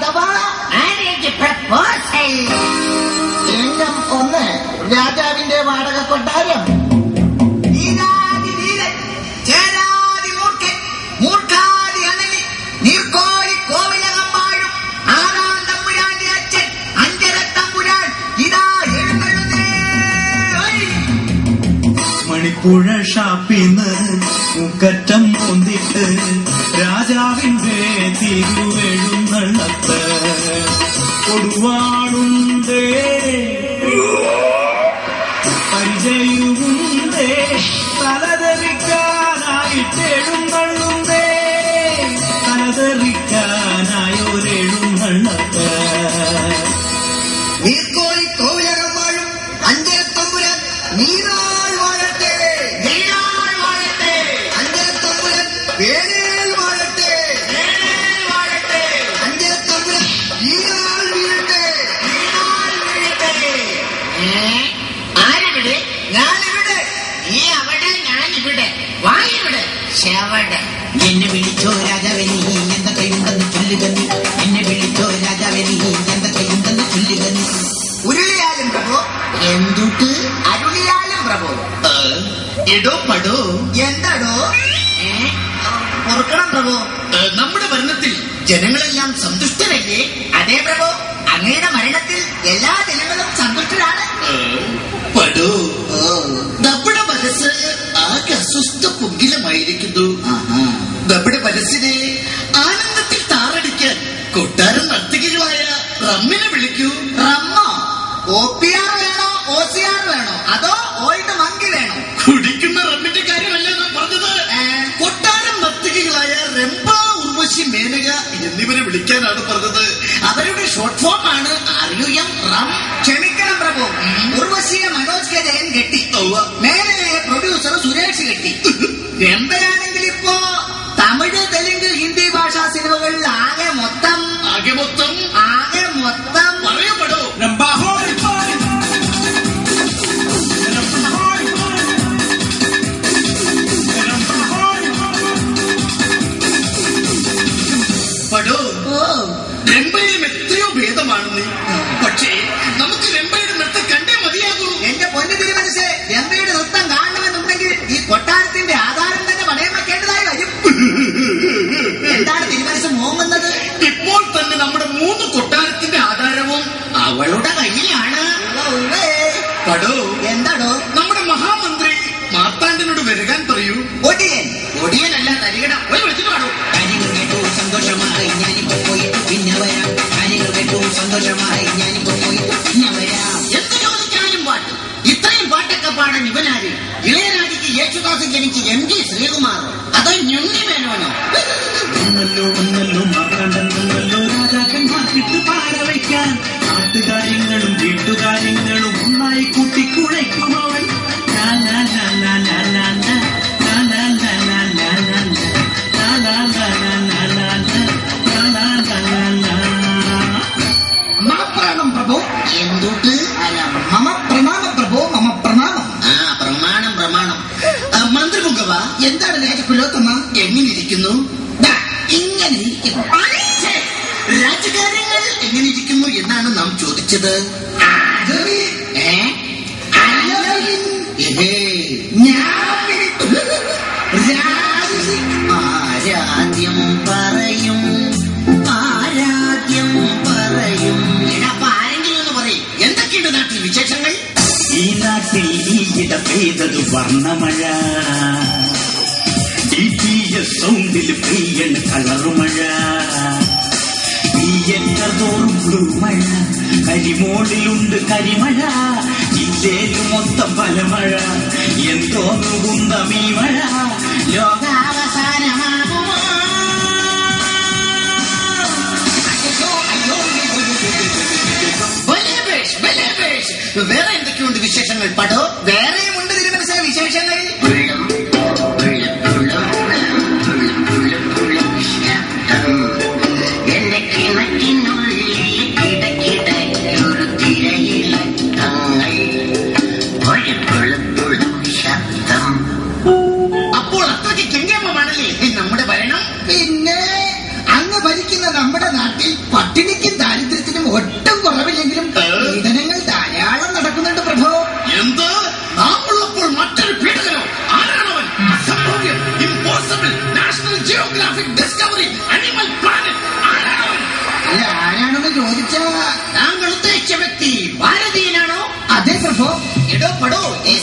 അഥവാ ലിംഗം 1 രാജാവിന്റെ വാടക കൊട്ടാരം. മണിപ്പുഴ ഷാപ്പിന്ന് മുക്കറ്റം പൊന്തിട്ട് രാജാവിന്റെ തിരുവെഴുന്നള്ളത്ത് കൊടുവാളുണ്ടേ പരിചയവുമുണ്ടേ തലതെറിക്കാനായിട്ടെഴുന്നള്ളുണ്ടേ തലതെറിക്കാനായൊരെഴുന്നള്ളത്ത് എന്നെ വിളിച്ചോ രാജാവേ നീ എന്തൊക്കെയുണ്ടെന്ന് ചൊല്ലുക നീ. എന്നെ വിളിച്ചോ രാജാവേ നീ എന്തൊക്കെയുണ്ടെന്ന് ചൊല്ലുക നീ. ഉരുളിയാലും പ്രഭു. എന്തുട്ട് അരുളിയാലും പ്രഭു. എടോ പടോ എന്താടോ? ഓർക്കണം പ്രഭു, നമ്മുടെ ഭരണത്തിൽ ജനങ്ങളെല്ലാം സന്തുഷ്ടരല്ലേ? അതേ പ്രഭു, അങ്ങയുടെ മരണത്തിൽ എല്ലാ ജനങ്ങളും സന്തുഷ്ടരാണ്. പടോ നമ്മുടെ മനസ്സ് ആകെ അസ്വസ്ഥ പൊങ്കിലമായിരിക്കുന്നു. നമ്മുടെ മനസ്സിനെ ആനന്ദത്തിൽ താറടിക്കാൻ കൊട്ടാരം നർത്തകികളായ റമ്മിനെ വിളിക്കൂ. റമ്മോ? OPR വേണോ OCR വേണോ അതോ ഓൾഡ് മങ്കി വേണോ? കുടിക്കുന്ന റമ്മിന്റെ കാര്യമല്ല നാം പറഞ്ഞത്. കൊട്ടാരം നർത്തകികളായ രംഭ, ഉർവശി, മേനക എന്നിവരെ വിളിക്കാനാണ് പറഞ്ഞത്. അവരുടെ ഷോർട്ട് ഫോം ആണ് RUM റം. ക്ഷമിക്കണം പ്രഭു, ഉർവശിയെ മനോജ് കെ ജയൻ കെട്ടി, മേനകയെ പ്രൊഡ്യൂസർ സുരേഷ് കെട്ടി. രംഭയാണെങ്കിൽ ഇപ്പോ തമിഴ്, തെലുങ്ക്, ഹിന്ദി ഭാഷാ സിനിമകളിൽ ആകെ മൊത്തം പറയപ്പെടോ. പടോ രംഭയിലും എത്രയോ ഭേദമാണ് നീ. പക്ഷേ നമുക്ക് രംഭയുടെ നൃത്തം കണ്ടേ മതിയാകൂ. എന്റെ പൊന്നു തിരുമനസ്, രംഭയുടെ നൃത്തം കാണണമെന്നുണ്ടെങ്കിൽ ഈ കൊട്ടാരത്തിന്റെ ആധാരം തന്നെ പണയം വെക്കേണ്ടതായി വരും. എന്താണ് തിരുമനസ് മോങ്ങുന്നത്? ഇപ്പോൾ തന്നെ നമ്മുടെ 3 കൊട്ടാരത്തിന്റെ ആധാരവും അവളുടെ കയ്യിലാണ്. പടോ എന്താടോ? നമ്മുടെ മഹാമന്ത്രി മാർത്താണ്ഡനോട് വരകാൻ പറയൂ. ഒടിയനല്ല തരികട. വിളിച്ചിട്ട് പാടൂ. കാര്യങ്ങൾ കേട്ടു സന്തോഷമായി ഞാനിപ്പോ പോയിട്ട് പിന്നെ വരാം. കാര്യങ്ങൾ കേട്ടു സന്തോഷമായി ഞാനിപ്പോ പോയിട്ട് പിന്നെ വരാം. എന്ത് ചോദിച്ചാലും പാട്ട്. ഇത്രയും പാട്ടൊക്കെ പാടാൻ ഇവനാര്? ഇളയരാജയ്ക്ക് യേശുദാസൻ ജനിച്ച് MG ശ്രീകുമാറോ അതോ ഞുണ്ണി മേനോനോ? ഒന്നല്ലോ മാർത്താണ്ഡൻ ഒന്നല്ലോ രാജാക്കന്മാർക്കിട്ട് പാടവയ്ക്കാൻ. നാട്ടുകാര്യങ്ങളും വീട്ടുകാര്യങ്ങളും ഒന്നായി കൂട്ടിക്കുഴയ്ക്കും അവൻ. മമപ്രണാമം പ്രഭു. എന്തുട്ട്? അല്ല, മമ പ്രണാമം പ്രഭു, മമ പ്രണാമം. പ്രമാണം. മന്ത്രിമുഖവ എന്താണ് രാജകുലോത്തമ? എങ്ങനെയിരിക്കുന്നു? ഇങ്ങനെ ഇരിക്കുന്നു. രാജകാര്യങ്ങൾ എങ്ങനെയിരിക്കുന്നു എന്നാണ് നാം ചോദിച്ചത്. ആരാധ്യം പറയും. അപ്പൊ ആരെങ്കിലും ഒന്ന് പറയും. എന്തൊക്കെയുണ്ട് നാട്ടിൽ വിശേഷങ്ങൾ? ഈ നാട്ടിൽ ഈയിട പെയ്തത് വർണ്ണമഴ. DTS സൗണ്ടിൽ പെയ്യണ കളറുമഴ. തോറും ബ്ലൂ മഴ. കരിമോളിലുണ്ട് കരിമഴ. ജില്ലയില് മൊത്തം പല മഴ. എന്തോന്നു കുന്തമീ മഴ. ലോകാവസാനമാകുമോ? വേറെ എന്തൊക്കെയുണ്ട് വിശേഷങ്ങൾ പടോ? വേറെയുമുണ്ട് തിരുമനസിലെ വിശേഷങ്ങൾ. അപ്പോൾ അത്രയ്ക്ക് കെങ്കേമമാണല്ലേ നമ്മുടെ ഭരണം? പിന്നെ അങ്ങ് ഭരിക്കുന്ന നമ്മുടെ നാട്ടിൽ പട്ടിണിക്ക് സയന്റിഫിക് ഡിസ്കവറി അനിമൽ പ്ലാനറ്റ്. അല്ല, ആരാണെന്ന് ചോദിച്ചാ താങ്കൾ ഉദ്ദേശിച്ച വ്യക്തി ഭാരതീയനാണോ? അതെ പ്രഭോ. എടോ പടോ, ഈ